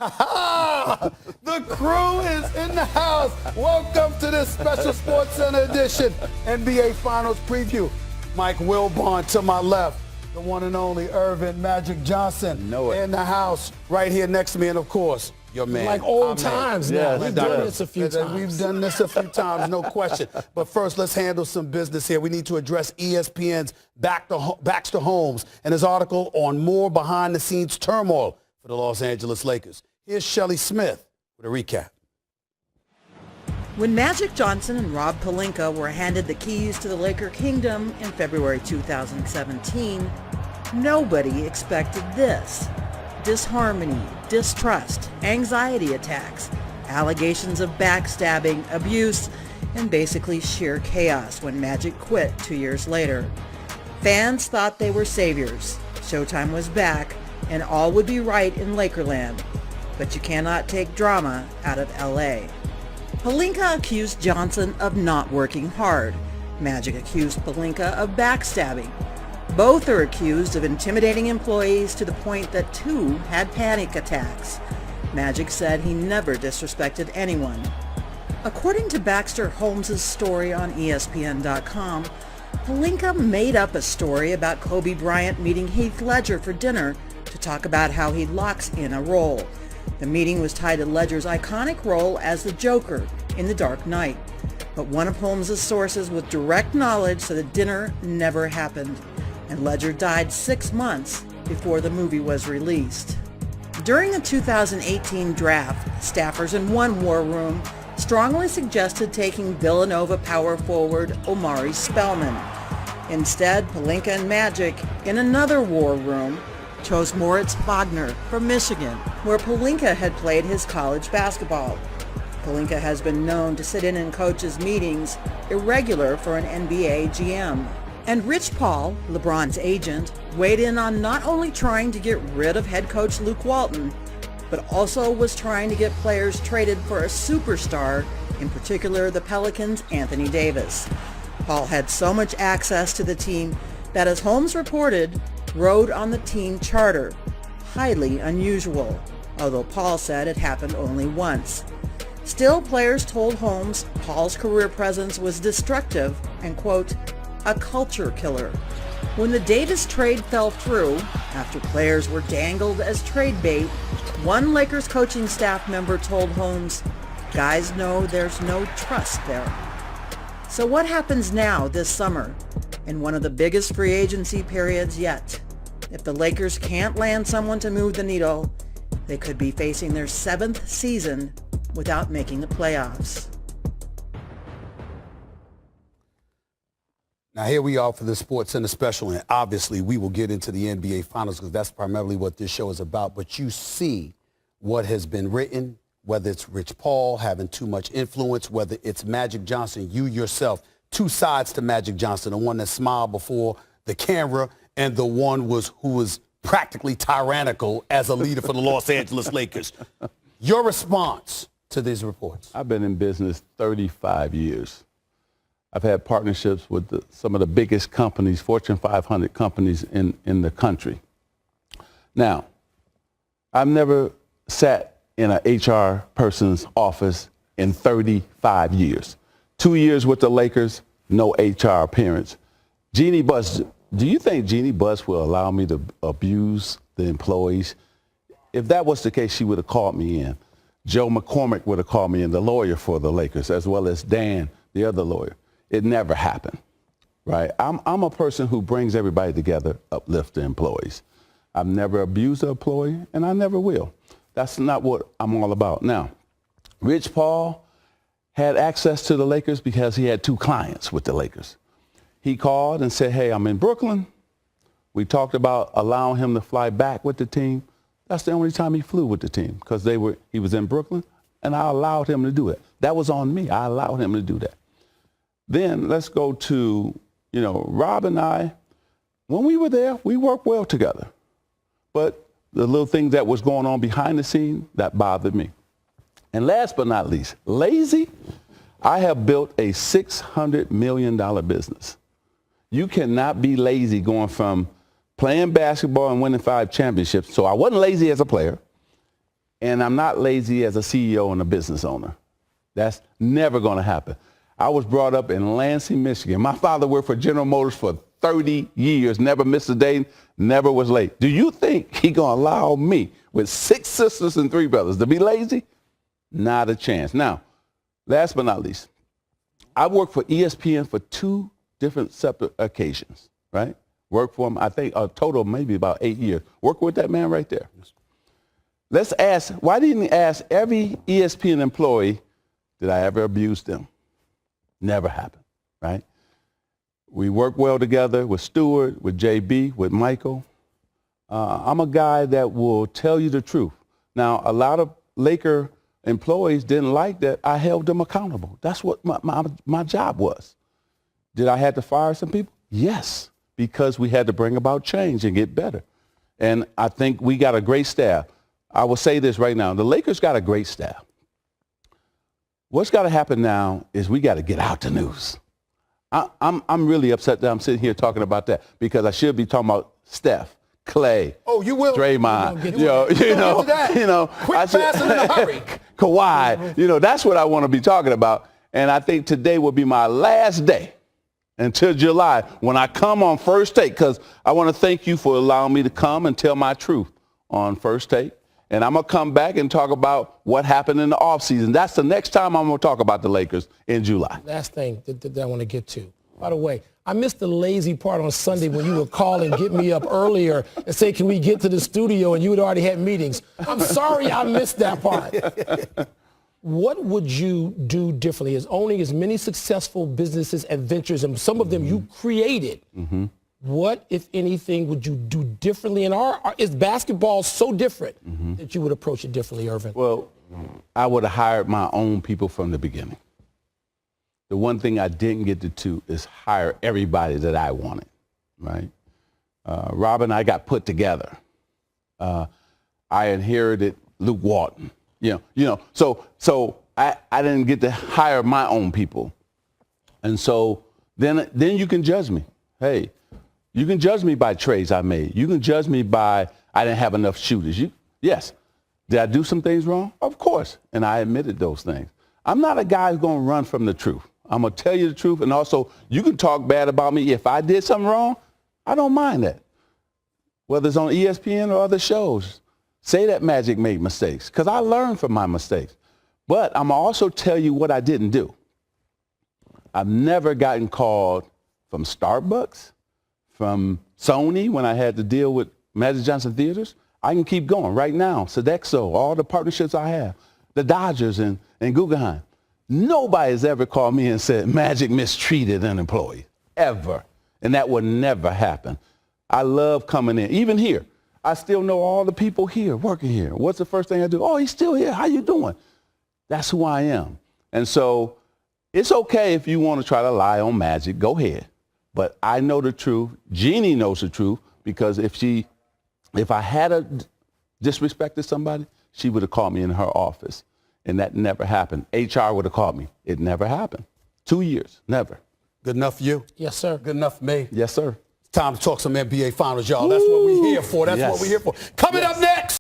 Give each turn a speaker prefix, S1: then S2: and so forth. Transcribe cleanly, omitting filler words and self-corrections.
S1: The crew is in the house. Welcome to this special Sports Center edition NBA Finals preview. Mike Wilbon to my left, the one and only Irvin Magic Johnson in the house right here next to me, and of course, your man.
S2: Like old times now.
S1: Yes,
S2: We've done this a few times.
S1: We've done this a few times, no question. But first, let's handle some business here. We need to address ESPN's Baxter Holmes and his article on more behind-the-scenes turmoil for the Los Angeles Lakers. Here's Shelly Smith with a recap.
S3: When Magic Johnson and Rob Pelinka were handed the keys to the Laker kingdom in February 2017, nobody expected this. Disharmony, distrust, anxiety attacks, allegations of backstabbing, abuse, and basically sheer chaos when Magic quit 2 years later. Fans thought they were saviors. Showtime was back, and all would be right in Lakerland. But you cannot take drama out of LA. Pelinka accused Johnson of not working hard. Magic accused Pelinka of backstabbing. Both are accused of intimidating employees to the point that two had panic attacks. Magic said he never disrespected anyone. According to Baxter Holmes' story on ESPN.com, Pelinka made up a story about Kobe Bryant meeting Heath Ledger for dinner to talk about how he locks in a role. The meeting was tied to Ledger's iconic role as the Joker in The Dark Knight. But one of Holmes' sources with direct knowledge said the dinner never happened, and Ledger died 6 months before the movie was released. During the 2018 draft, staffers in one war room strongly suggested taking Villanova power forward Omari Spellman. Instead, Pelinka and Magic, in another war room, chose Moritz Wagner from Michigan, where Pelinka had played his college basketball. Pelinka has been known to sit in coaches' meetings, irregular for an NBA GM. And Rich Paul, LeBron's agent, weighed in on not only trying to get rid of head coach Luke Walton, but also was trying to get players traded for a superstar, in particular the Pelicans' Anthony Davis. Paul had so much access to the team that, as Holmes reported, rode on the team charter. Highly unusual, although Paul said it happened only once. Still, players told Holmes Paul's career presence was destructive and, quote, a culture killer. When the Davis trade fell through, after players were dangled as trade bait, one Lakers coaching staff member told Holmes, guys know there's no trust there. So what happens now this summer, in one of the biggest free agency periods yet? If the Lakers can't land someone to move the needle, they could be facing their 7th season without making the playoffs.
S1: Now, here we are for the Sports Center special, and obviously we will get into the NBA Finals because that's primarily what this show is about. But you see what has been written, whether it's Rich Paul having too much influence, whether it's Magic Johnson, you yourself, two sides to Magic Johnson, the one that smiled before the camera and the one who was practically tyrannical as a leader for the Los Angeles Lakers. Your response to these reports?
S4: I've been in business 35 years. I've had partnerships with some of the biggest companies, Fortune 500 companies in the country. Now, I've never sat in an HR person's office in 35 years. 2 years with the Lakers, no HR appearance. Jeannie Buss, do you think Jeannie Buss will allow me to abuse the employees? If that was the case, she would have called me in. Joe McCormick would have called me in, the lawyer for the Lakers, as well as Dan, the other lawyer. It never happened, right? I'm a person who brings everybody together, uplift the employees. I've never abused an employee, and I never will. That's not what I'm all about. Now, Rich Paul had access to the Lakers because he had 2 clients with the Lakers. He called and said, hey, I'm in Brooklyn. We talked about allowing him to fly back with the team. That's the only time he flew with the team because he was in Brooklyn, and I allowed him to do it. That was on me. I allowed him to do that. Then let's go to, Rob and I, when we were there, we worked well together. But the little thing that was going on behind the scene, that bothered me. And last but not least, lazy. I have built a $600 million business. You cannot be lazy going from playing basketball and winning 5 championships. So I wasn't lazy as a player. And I'm not lazy as a CEO and a business owner. That's never going to happen. I was brought up in Lansing, Michigan. My father worked for General Motors for 30 years, never missed a day, never was late. Do you think he going to allow me with 6 sisters and 3 brothers to be lazy? Not a chance. Now, last but not least, I worked for ESPN for 2 different separate occasions, right? Worked for him, I think, a total of maybe about 8 years. Worked with that man right there. Let's ask, why didn't he ask every ESPN employee, did I ever abuse them? Never happened, right? We work well together with Stewart, with JB, with Michael. I'm a guy that will tell you the truth. Now, a lot of Laker employees didn't like that I held them accountable. That's what my job was. Did I have to fire some people? Yes, because we had to bring about change and get better. And I think we got a great staff. I will say this right now. The Lakers got a great staff. What's got to happen now is we got to get out the news. I'm really upset that I'm sitting here talking about that because I should be talking about Steph, Clay,
S1: Oh, you will.
S4: Draymond,
S1: Quick, fast, and in a hurry.
S4: Kawhi. That's what I want to be talking about. And I think today will be my last day until July when I come on First Take, because I want to thank you for allowing me to come and tell my truth on First Take. And I'm going to come back and talk about what happened in the offseason. That's the next time I'm going to talk about the Lakers in July.
S2: Last thing that I want to get to. By the way, I missed the lazy part on Sunday when you would call and get me up earlier and say, can we get to the studio? And you had already had meetings. I'm sorry I missed that part. What would you do differently as owning as many successful businesses and ventures, and some of them you created? Mm-hmm. What, if anything, would you do differently? And is basketball so different that you would approach it differently, Irvin?
S4: Well, I would have hired my own people from the beginning. The one thing I didn't get to do is hire everybody that I wanted, right? Rob and I got put together. I inherited Luke Walton. So I didn't get to hire my own people. And so then you can judge me. Hey, you can judge me by trades I made. You can judge me by I didn't have enough shooters. Yes. Did I do some things wrong? Of course. And I admitted those things. I'm not a guy who's going to run from the truth. I'm going to tell you the truth. And also, you can talk bad about me. If I did something wrong, I don't mind that. Whether it's on ESPN or other shows, say that Magic made mistakes, because I learned from my mistakes. But I'm going to also tell you what I didn't do. I've never gotten called from Starbucks, from Sony when I had to deal with Magic Johnson Theaters. I can keep going right now. Sodexo, all the partnerships I have, the Dodgers and Guggenheim. Nobody has ever called me and said Magic mistreated an employee, ever. And that will never happen. I love coming in. Even here, I still know all the people here, working here. What's the first thing I do? Oh, he's still here. How you doing? That's who I am. And so it's okay if you want to try to lie on Magic. Go ahead. But I know the truth. Jeannie knows the truth, because if I had disrespected somebody, she would have called me in her office. And that never happened. HR would have called me. It never happened. 2 years, never.
S1: Good enough for you?
S2: Yes, sir.
S1: Good enough for me?
S4: Yes, sir.
S1: Time to talk some NBA Finals, y'all. That's what we're here for. That's what we're here for. Coming up next.